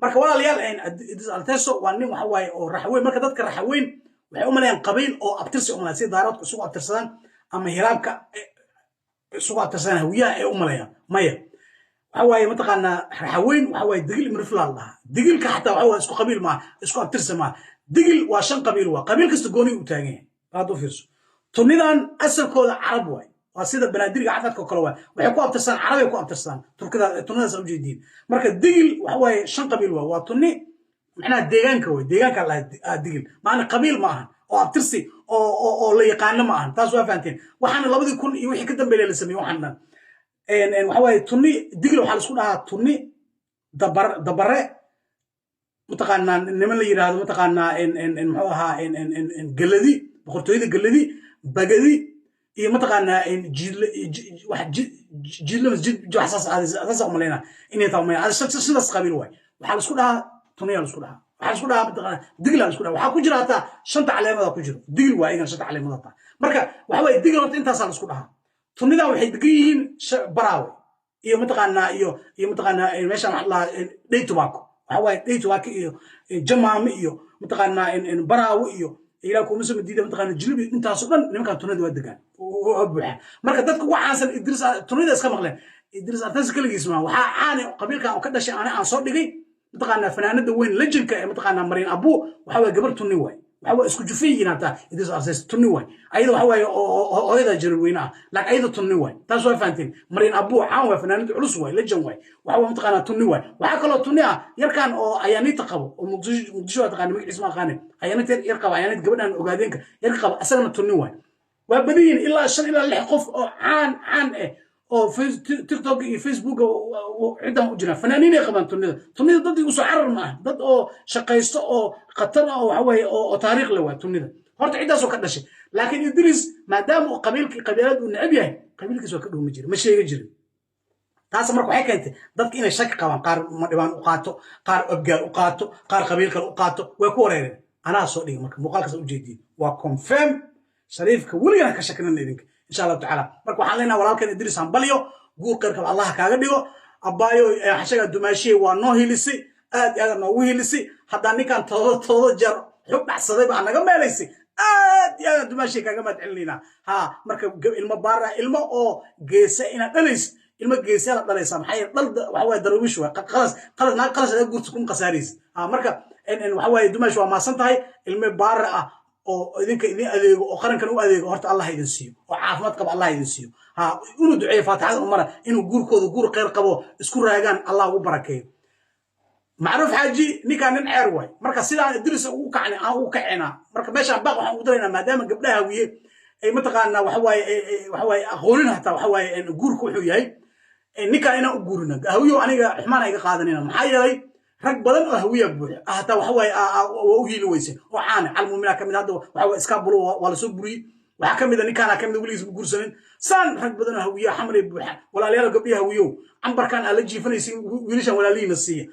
marka walaalayaal idris alteso waa nin waxa waaye oo raxweyn marka dadka raxweyn waxay u maleeyaan qabiil oo abtirsi u maleeyaan si daaradku isugu abtirsadaan ama hiraabka isugu abtirsadaan hawiyaha ay u maleeyaan maya waxa waaye mataqaanaa raxweyn waxa waaye digil mirflaal dhaha digilka xataa waxa waaye isku qabiil ma isku abtirsi ma digil waa shan qabiil waa qabiil kasta gooni u taagan yahay aad u fiirso tunidan asalkooda carab waaye waa sida banaadiriga cadadka kale waa waxay ku abtirsadaan carabay ku abtirsadaan turkida tunidaas u jeediin marka digil waxa waaye shan qabiil waa tuni macnaha deegaanka way deegaanka la digil maana qabiil ma aha oo abtirsi oo la yaqaan ma aha taas waa fahanteen waxaana 2000 iyo wixii ka dambeeyay la sameeyay waxaan dhan waxa waaye tuni digil waxa la isku dhahaa tuni dabare mutaqaanaa niman la yiraahdo mutaqaanaa muxuu ahaa galadi boqortooyada galadi bagadi iyo mutaqaanaa wax xasaas umaleyna inay tahay sidaas qabiil waay waxa la isku dhahaa tuniya la isku dhahaa waxa la isku dhahaa mutaqaanaa digil la isku dhahaa waxa ku jira hata shanta caleemada ku jiro digil waa igan shanta caleemada ta marka waxa way digil horta intaas la isku dhahaa tunida waxay degan yihiin baraawe iyo mutaqaanaa iyo mutaqaanaa meesha waxa la dhaytubaako waxa way dhaytubaako iyo jamaami iyo mutaqaanaa baraawe iyo ilaa kuma soo diiday mutaqaanaa jilbi intaas oo dhan nimanka tunida waa degan oo buuxa marka dadku waxaan idris tunida iska maqleen idris artaas kaligiis ma waxa aan qabiilka oo ka dhashay aan soo dhigay mutaqaanaa fanaanada weyn legendka ee mutaqaanaa Mariin Abu waxa way gabar tuni way waxa way isku jufeeyina ta idris artaas tuni way ayada waxa way ooyada jirin weyna laakiin ayada tuni way taas waa faantiin Mariin Abu aan waa fanaanada culus way legend way waxa way mutaqaanaa tuni way waxa kale tuni ah yarkan oo ayaanita qabo oo muqdisho taqaan magaciisa ma qaanin ayaanita yar qabo ayaanita gabadhan ogaadeenka yar qabo asagana tuni way waa badiyin ilaa 5 ilaa 6 qof oo caan oo TikTok iyo Facebook ciidan u jira fanaaniin ay qabaan tunida dad igu soo carar ma dad oo shaqaysto oo qatar oo waxa way oo taariikh leh waa tunida horta ciidaas oo ka dhashay laakiin idris maadaama qabiilad uu necab yahay qabiilkiisa waa ka dhawma jira ma sheega jirin taas marka waxay keentay dadka inay shaki qabaan qaar ma dhibaan u qaato qaar abgaar u qaato qaar qabiil kale u qaato way ku wareereen anaa soo dhigay marka muuqaalkaas u jeediyay waa confirm shariifka weligaa ka shakinana idinka إن شاء الله تعالى مركو حالنا ولكن إدريس هم بليو قول قرك الله كاغديو أبايو حشاك الدماشي وانوهي لسي هذا نوهي لسي حتى نكان todo جر حب حصدي بقى أنا قم ليسي هذا الدماشي كاغما تعلينا ها مركو المبارة المو أو جيسة إن دليس جيسة لا دليس محير ضل وحوي درويش خلاص هذا قلت تكون قساريس ها مركو إن وحوي الدماشي وما سنتهاي المبارة oo idinka idin adeego oo qarankan u adeego horta Allah idin siiyo oo caafimaad qab Allah idin siiyo ha inu duceeyo faataxada umara inuu guurkooda guur qeyr qabo isku raagaan Allah u barakeeyo macruuf xaaji ninkan nin ceer way marka sidaan idris ugu kacina marka meeshaan baaq waxaan u direynaa maadaama gabdhaha wiye ay mataqaanaa waxa waaye aqoonin hata waxa waaye guurku wuxuu yahay ninkan inaan u guurina hawiyo aniga xumaan ay ka qaadanina maxaa yeelay rag badan oo hawiya buux hata waxa way oo u hiili weyse oo caan almuumina kamid hada waxa way iska bulo wala soo buri waxa kamid ninkan kamid waligiis guursanin san rag badan oo hawiya xamri buuxa walaalayaal gabdhaha hawiyo ambarkan ala jiifanaysin wiilashan walaaliina siiya